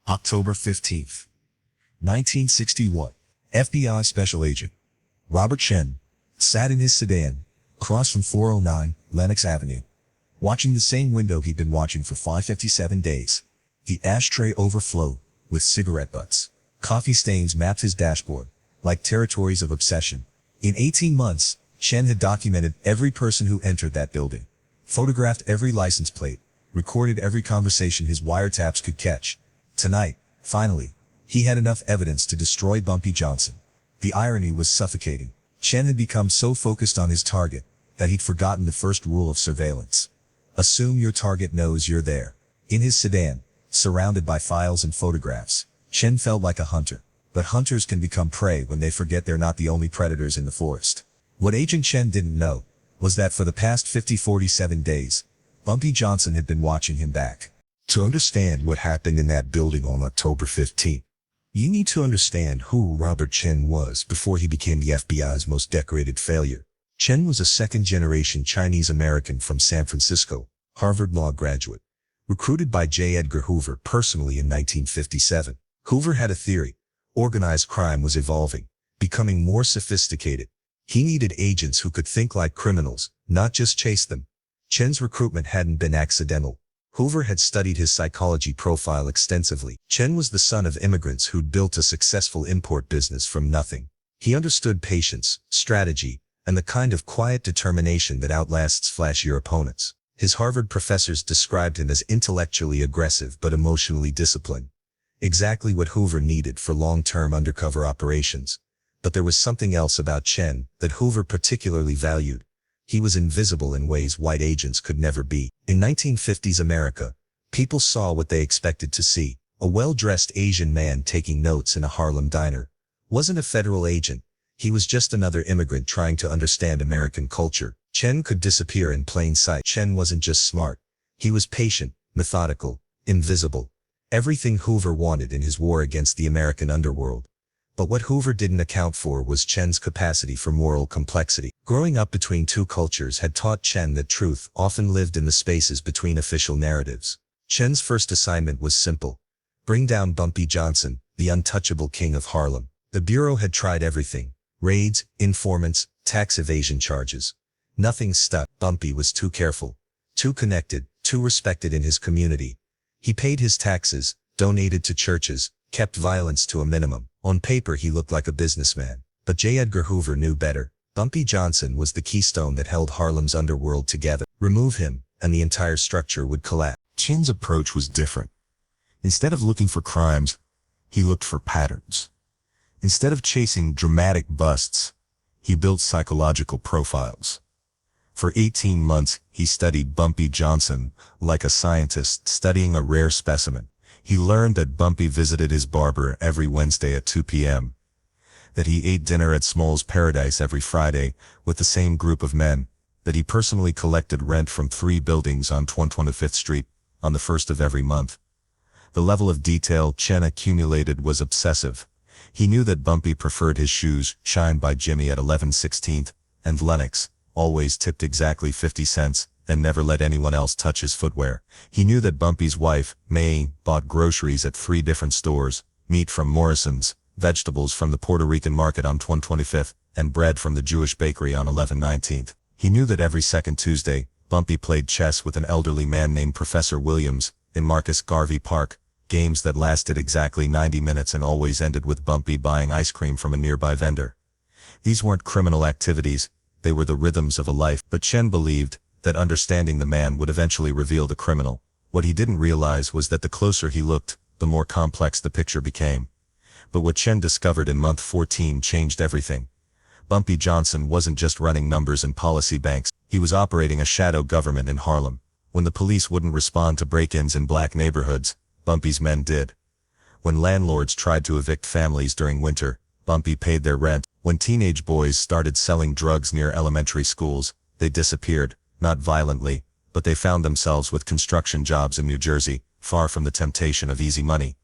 October 15th, 1961. FBI Special Agent Robert Chen sat in his sedan across from 409 Lenox Avenue, watching the same window he'd been watching for 557 days. The ashtray overflowed with cigarette butts. Coffee stains mapped his dashboard like territories of obsession. In 18 months, Chen had documented every person who entered that building, photographed every license plate, recorded every conversation his wiretaps could catch. Tonight, finally, he had enough evidence to destroy Bumpy Johnson. The irony was suffocating. Chen had become so focused on his target that he'd forgotten the first rule of surveillance. Assume your target knows you're there. In his sedan, surrounded by files and photographs, Chen felt like a hunter. But hunters can become prey when they forget they're not the only predators in the forest. What Agent Chen didn't know was that for the past 47 days, Bumpy Johnson had been watching him back. To understand what happened in that building on October 15th, you need to understand who Robert Chen was before he became the FBI's most decorated failure. Chen was a second-generation Chinese-American from San Francisco, Harvard Law graduate, recruited by J. Edgar Hoover personally in 1957. Hoover had a theory. Organized crime was evolving, becoming more sophisticated. He needed agents who could think like criminals, not just chase them. Chen's recruitment hadn't been accidental. Hoover had studied his psychology profile extensively. Chen was the son of immigrants who'd built a successful import business from nothing. He understood patience, strategy, and the kind of quiet determination that outlasts flashier opponents. His Harvard professors described him as intellectually aggressive but emotionally disciplined. Exactly what Hoover needed for long-term undercover operations. But there was something else about Chen that Hoover particularly valued. He was invisible in ways white agents could never be. In 1950s America, people saw what they expected to see. A well-dressed Asian man taking notes in a Harlem diner wasn't a federal agent. He was just another immigrant trying to understand American culture. Chen could disappear in plain sight. Chen wasn't just smart. He was patient, methodical, invisible. Everything Hoover wanted in his war against the American underworld. But what Hoover didn't account for was Chen's capacity for moral complexity. Growing up between two cultures had taught Chen that truth often lived in the spaces between official narratives. Chen's first assignment was simple. Bring down Bumpy Johnson, the untouchable king of Harlem. The Bureau had tried everything. Raids, informants, tax evasion charges. Nothing stuck. Bumpy was too careful, too connected, too respected in his community. He paid his taxes, donated to churches, kept violence to a minimum. On paper he looked like a businessman. But J. Edgar Hoover knew better. Bumpy Johnson was the keystone that held Harlem's underworld together. Remove him, and the entire structure would collapse. Chen's approach was different. Instead of looking for crimes, he looked for patterns. Instead of chasing dramatic busts, he built psychological profiles. For 18 months, he studied Bumpy Johnson like a scientist studying a rare specimen. He learned that Bumpy visited his barber every Wednesday at 2 p.m., that he ate dinner at Small's Paradise every Friday with the same group of men, that he personally collected rent from 3 buildings on 125th Street on the 1st of every month. The level of detail Chen accumulated was obsessive. He knew that Bumpy preferred his shoes shined by Jimmy at 11/16th, and Lenox always tipped exactly 50 cents, and never let anyone else touch his footwear. He knew that Bumpy's wife, May, bought groceries at 3 different stores, meat from Morrison's, vegetables from the Puerto Rican market on 125th, and bread from the Jewish bakery on 11/19th. He knew that every second Tuesday, Bumpy played chess with an elderly man named Professor Williams in Marcus Garvey Park, games that lasted exactly 90 minutes and always ended with Bumpy buying ice cream from a nearby vendor. These weren't criminal activities. They were the rhythms of a life. But Chen believed that understanding the man would eventually reveal the criminal. What he didn't realize was that the closer he looked, the more complex the picture became. But what Chen discovered in month 14 changed everything. Bumpy Johnson wasn't just running numbers and policy banks. He was operating a shadow government in Harlem. When the police wouldn't respond to break-ins in black neighborhoods, Bumpy's men did. When landlords tried to evict families during winter, Bumpy paid their rent. When teenage boys started selling drugs near elementary schools, they disappeared, not violently, but they found themselves with construction jobs in New Jersey, far from the temptation of easy money.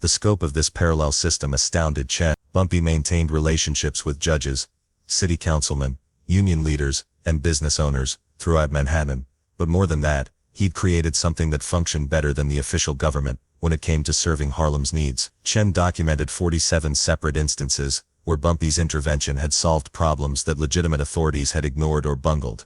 The scope of this parallel system astounded Chen. Bumpy maintained relationships with judges, city councilmen, union leaders, and business owners throughout Manhattan. But more than that, He'd created something that functioned better than the official government when it came to serving Harlem's needs. Chen documented 47 separate instances where Bumpy's intervention had solved problems that legitimate authorities had ignored or bungled.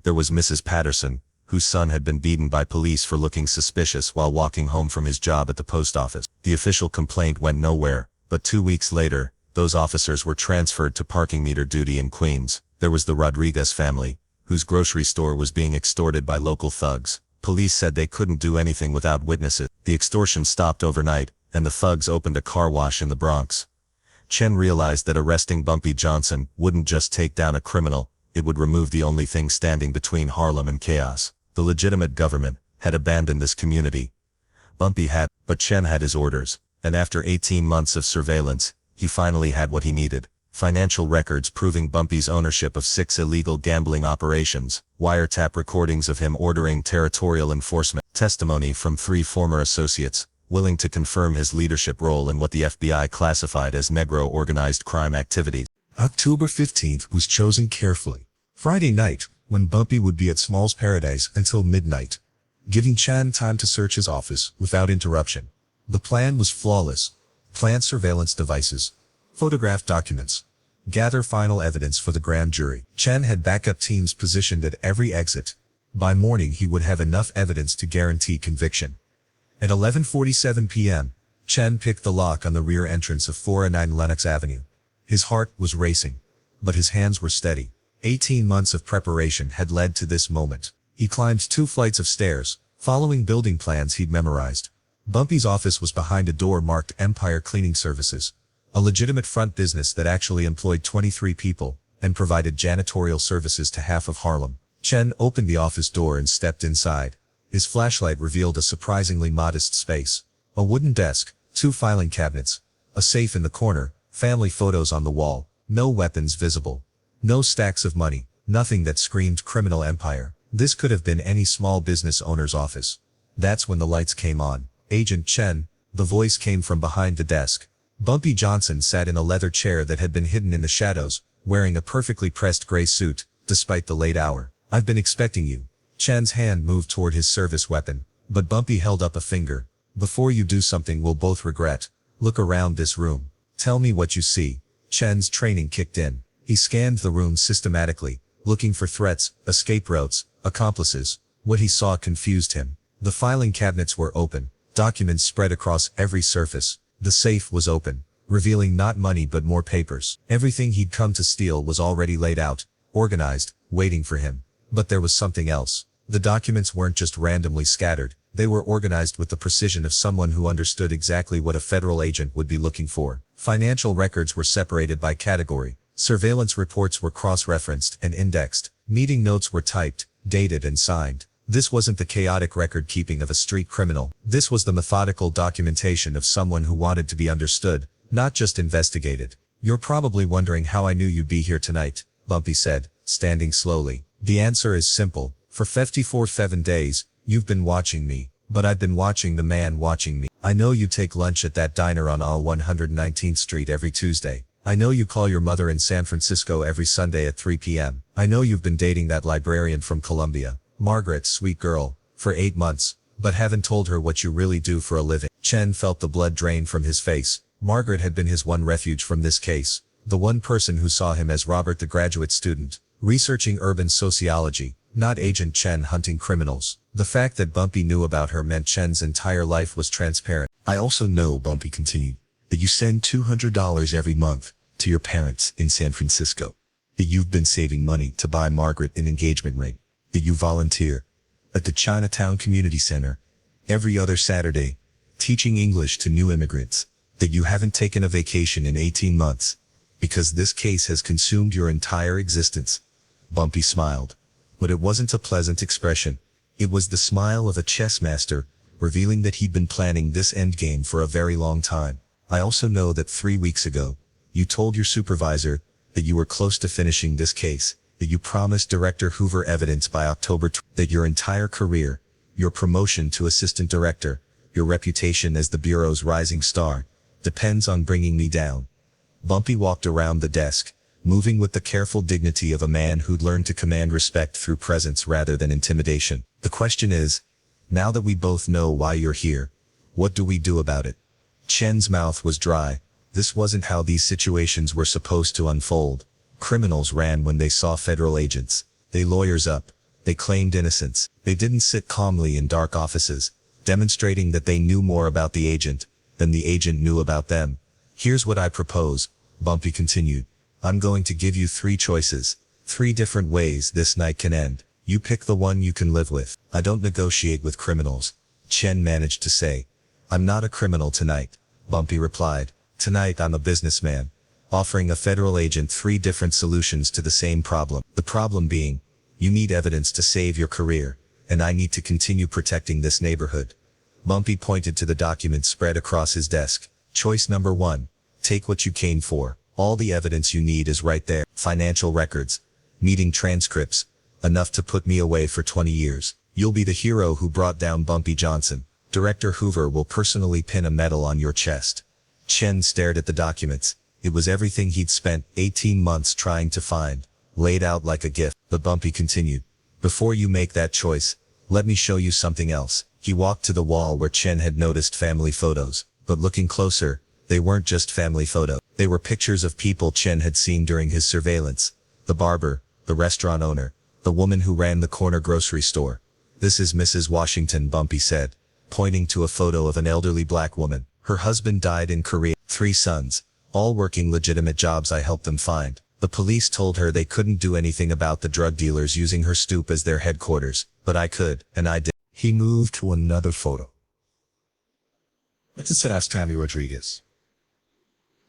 There was Mrs. Patterson, whose son had been beaten by police for looking suspicious while walking home from his job at the post office. The official complaint went nowhere, but 2 weeks later, those officers were transferred to parking meter duty in Queens. There was the Rodriguez family, whose grocery store was being extorted by local thugs. Police said they couldn't do anything without witnesses. The extortion stopped overnight, and the thugs opened a car wash in the Bronx. Chen realized that arresting Bumpy Johnson wouldn't just take down a criminal, it would remove the only thing standing between Harlem and chaos. The legitimate government had abandoned this community. Bumpy had, but Chen had his orders, and after 18 months of surveillance, he finally had what he needed. Financial records proving Bumpy's ownership of 6 illegal gambling operations, wiretap recordings of him ordering territorial enforcement, testimony from 3 former associates, willing to confirm his leadership role in what the FBI classified as Negro organized crime activities. October 15th was chosen carefully. Friday night, when Bumpy would be at Small's Paradise until midnight, giving Chen time to search his office without interruption. The plan was flawless. Plant surveillance devices, photograph documents, gather final evidence for the grand jury. Chen had backup teams positioned at every exit. By morning he would have enough evidence to guarantee conviction. At 11:47 p.m., Chen picked the lock on the rear entrance of 409 Lenox Avenue. His heart was racing, but his hands were steady. 18 months of preparation had led to this moment. He climbed 2 flights of stairs, following building plans he'd memorized. Bumpy's office was behind a door marked Empire Cleaning Services, a legitimate front business that actually employed 23 people and provided janitorial services to half of Harlem. Chen opened the office door and stepped inside. His flashlight revealed a surprisingly modest space. A wooden desk, 2 filing cabinets, a safe in the corner, family photos on the wall, no weapons visible, no stacks of money, nothing that screamed criminal empire. This could have been any small business owner's office. That's when the lights came on. Agent Chen, the voice came from behind the desk. Bumpy Johnson sat in a leather chair that had been hidden in the shadows, wearing a perfectly pressed gray suit, despite the late hour. "I've been expecting you." Chen's hand moved toward his service weapon, but Bumpy held up a finger. "Before you do something we'll both regret, look around this room. Tell me what you see." Chen's training kicked in. He scanned the room systematically, looking for threats, escape routes, accomplices. What he saw confused him. The filing cabinets were open, documents spread across every surface. The safe was open, revealing not money but more papers. Everything he'd come to steal was already laid out, organized, waiting for him. But there was something else. The documents weren't just randomly scattered, they were organized with the precision of someone who understood exactly what a federal agent would be looking for. Financial records were separated by category. Surveillance reports were cross-referenced and indexed. Meeting notes were typed, dated and signed. This wasn't the chaotic record-keeping of a street criminal. This was the methodical documentation of someone who wanted to be understood, not just investigated. "You're probably wondering how I knew you'd be here tonight," Bumpy said, standing slowly. "The answer is simple. For 54 days, you've been watching me, but I've been watching the man watching me. I know you take lunch at that diner on 119th Street every Tuesday. I know you call your mother in San Francisco every Sunday at 3 p.m. I know you've been dating that librarian from Columbia, Margaret, sweet girl, for 8 months, but haven't told her what you really do for a living." Chen felt the blood drain from his face. Margaret had been his one refuge from this case, the one person who saw him as Robert the graduate student, researching urban sociology, not Agent Chen hunting criminals. The fact that Bumpy knew about her meant Chen's entire life was transparent. "I also know," Bumpy continued, "that you send $200 every month to your parents in San Francisco, that you've been saving money to buy Margaret an engagement ring, that you volunteer at the Chinatown Community Center every other Saturday, teaching English to new immigrants, that you haven't taken a vacation in 18 months, because this case has consumed your entire existence." Bumpy smiled, but it wasn't a pleasant expression. It was the smile of a chess master, revealing that he'd been planning this endgame for a very long time. "I also know that 3 weeks ago, you told your supervisor that you were close to finishing this case, that you promised Director Hoover evidence by October, that your entire career, your promotion to assistant director, your reputation as the Bureau's rising star, depends on bringing me down." Bumpy walked around the desk, moving with the careful dignity of a man who'd learned to command respect through presence rather than intimidation. The question is, now that we both know why you're here, what do we do about it? Chen's mouth was dry. This wasn't how these situations were supposed to unfold. Criminals ran when they saw federal agents. They lawyers up. They claimed innocence. They didn't sit calmly in dark offices, demonstrating that they knew more about the agent than the agent knew about them. Here's what I propose, Bumpy continued. I'm going to give you 3 choices, 3 different ways this night can end. You pick the one you can live with. I don't negotiate with criminals, Chen managed to say. I'm not a criminal tonight, Bumpy replied. Tonight I'm a businessman, offering a federal agent 3 different solutions to the same problem. The problem being, you need evidence to save your career, and I need to continue protecting this neighborhood. Bumpy pointed to the documents spread across his desk. Choice number 1. Take what you came for. All the evidence you need is right there. Financial records, meeting transcripts, enough to put me away for 20 years. You'll be the hero who brought down Bumpy Johnson. Director Hoover will personally pin a medal on your chest. Chen stared at the documents. It was everything he'd spent 18 months trying to find, laid out like a gift. But Bumpy continued. Before you make that choice, let me show you something else. He walked to the wall where Chen had noticed family photos, but looking closer, they weren't just family photos. They were pictures of people Chen had seen during his surveillance. The barber, the restaurant owner, the woman who ran the corner grocery store. This is Mrs. Washington, Bumpy said, pointing to a photo of an elderly black woman. Her husband died in Korea. 3 sons, all working legitimate jobs I helped them find. The police told her they couldn't do anything about the drug dealers using her stoop as their headquarters, but I could, and I did. He moved to another photo. Let's ask Tammy Rodriguez.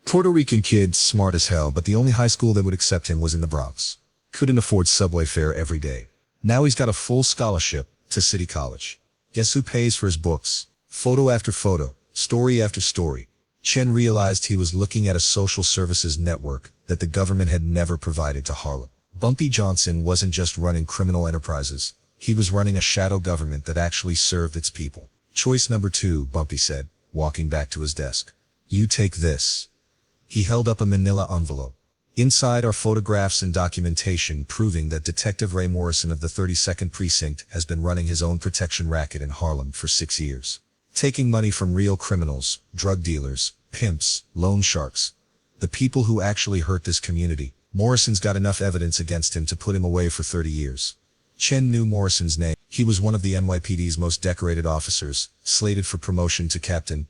Puerto Rican kid, smart as hell, but the only high school that would accept him was in the Bronx. Couldn't afford subway fare every day. Now he's got a full scholarship to City College. Guess who pays for his books? Photo after photo, story after story. Chen realized he was looking at a social services network that the government had never provided to Harlem. Bumpy Johnson wasn't just running criminal enterprises. He was running a shadow government that actually served its people. Choice number 2, Bumpy said, walking back to his desk. You take this. He held up a manila envelope. Inside are photographs and documentation proving that Detective Ray Morrison of the 32nd Precinct has been running his own protection racket in Harlem for 6 years. Taking money from real criminals, drug dealers, pimps, loan sharks. The people who actually hurt this community. Morrison's got enough evidence against him to put him away for 30 years. Chen knew Morrison's name. He was one of the NYPD's most decorated officers, slated for promotion to captain.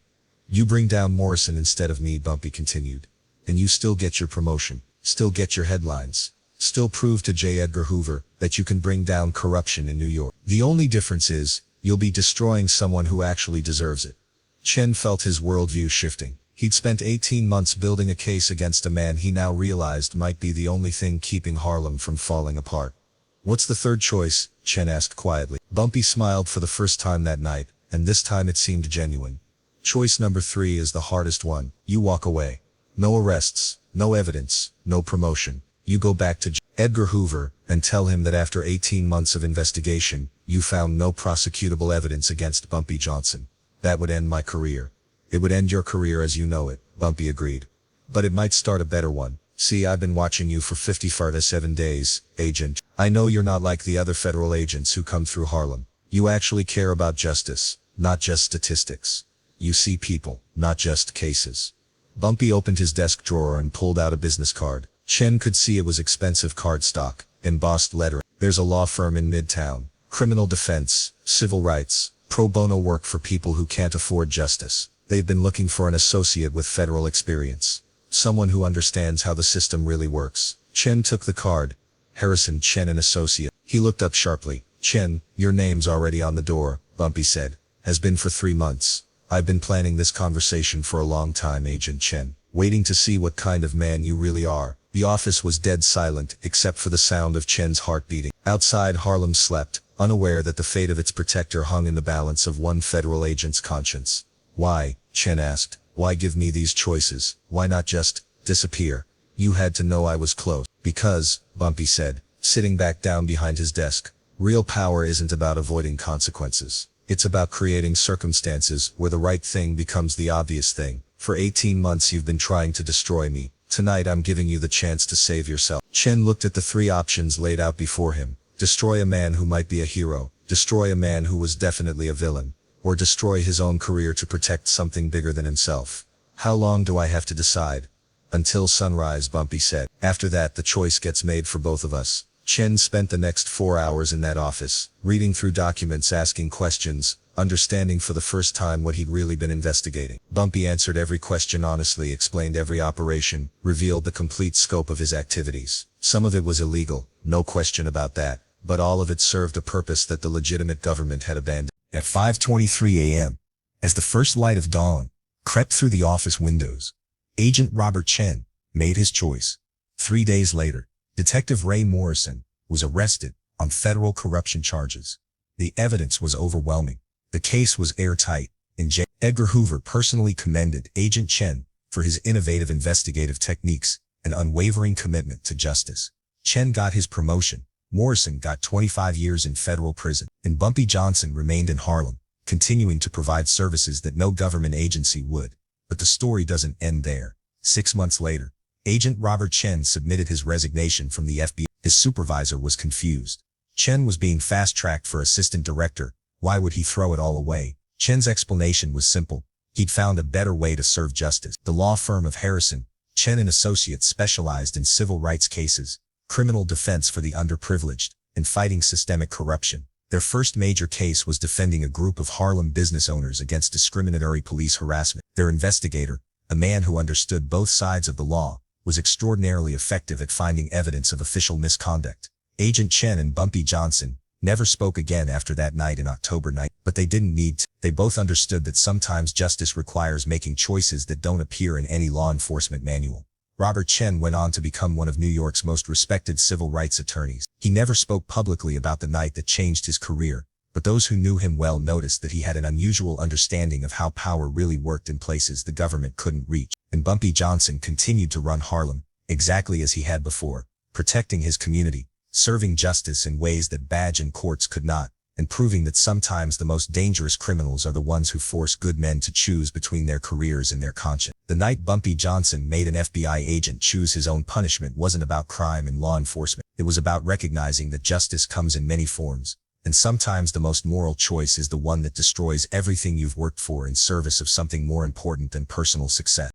You bring down Morrison instead of me, Bumpy continued. And you still get your promotion, still get your headlines, still prove to J. Edgar Hoover that you can bring down corruption in New York. The only difference is, you'll be destroying someone who actually deserves it. Chen felt his worldview shifting. He'd spent 18 months building a case against a man he now realized might be the only thing keeping Harlem from falling apart. What's the third choice? Chen asked quietly. Bumpy smiled for the first time that night, and this time it seemed genuine. Choice number 3 is the hardest one. You walk away. No arrests, no evidence, no promotion. You go back to Edgar Hoover and tell him that after 18 months of investigation, you found no prosecutable evidence against Bumpy Johnson. That would end my career. It would end your career as you know it, Bumpy agreed. But it might start a better one. See, I've been watching you for 57 days, Agent. I know you're not like the other federal agents who come through Harlem. You actually care about justice, not just statistics. You see people, not just cases. Bumpy opened his desk drawer and pulled out a business card. Chen could see it was expensive cardstock, embossed lettering. There's a law firm in Midtown. Criminal defense, civil rights, pro bono work for people who can't afford justice. They've been looking for an associate with federal experience. Someone who understands how the system really works. Chen took the card. Harrison Chen, an associate. He looked up sharply. Chen, your name's already on the door, Bumpy said. Has been for 3 months. I've been planning this conversation for a long time, Agent Chen. Waiting to see what kind of man you really are. The office was dead silent, except for the sound of Chen's heart beating. Outside, Harlem slept, unaware that the fate of its protector hung in the balance of one federal agent's conscience. Why? Chen asked. Why give me these choices? Why not just disappear? You had to know I was close. Because, Bumpy said, sitting back down behind his desk, real power isn't about avoiding consequences. It's about creating circumstances where the right thing becomes the obvious thing. For 18 months you've been trying to destroy me, Tonight I'm giving you the chance to save yourself. Chen looked at the three options laid out before him. Destroy a man who might be a hero, destroy a man who was definitely a villain, or destroy his own career to protect something bigger than himself. How long do I have to decide? Until sunrise, Bumpy said. After that, the choice gets made for both of us. Chen spent the next 4 hours in that office, reading through documents, asking questions, understanding for the first time what he'd really been investigating. Bumpy answered every question honestly, explained every operation, revealed the complete scope of his activities. Some of it was illegal, no question about that, but all of it served a purpose that the legitimate government had abandoned. At 5:23 a.m., as the first light of dawn crept through the office windows, Agent Robert Chen made his choice. 3 days later, Detective Ray Morrison was arrested on federal corruption charges. The evidence was overwhelming. The case was airtight, and Edgar Hoover personally commended Agent Chen for his innovative investigative techniques and unwavering commitment to justice. Chen got his promotion. Morrison got 25 years in federal prison, and Bumpy Johnson remained in Harlem, continuing to provide services that no government agency would. But the story doesn't end there. 6 months later, Agent Robert Chen submitted his resignation from the FBI. His supervisor was confused. Chen was being fast-tracked for assistant director. Why would he throw it all away? Chen's explanation was simple. He'd found a better way to serve justice. The law firm of Harrison, Chen and Associates specialized in civil rights cases, criminal defense for the underprivileged, and fighting systemic corruption. Their first major case was defending a group of Harlem business owners against discriminatory police harassment. Their investigator, a man who understood both sides of the law, was extraordinarily effective at finding evidence of official misconduct. Agent Chen and Bumpy Johnson never spoke again after that night in October 9, but they didn't need to. They both understood that sometimes justice requires making choices that don't appear in any law enforcement manual. Robert Chen went on to become one of New York's most respected civil rights attorneys. He never spoke publicly about the night that changed his career, but those who knew him well noticed that he had an unusual understanding of how power really worked in places the government couldn't reach. And Bumpy Johnson continued to run Harlem, exactly as he had before, protecting his community, serving justice in ways that badge and courts could not, and proving that sometimes the most dangerous criminals are the ones who force good men to choose between their careers and their conscience. The night Bumpy Johnson made an FBI agent choose his own punishment wasn't about crime and law enforcement. It was about recognizing that justice comes in many forms, and sometimes the most moral choice is the one that destroys everything you've worked for in service of something more important than personal success.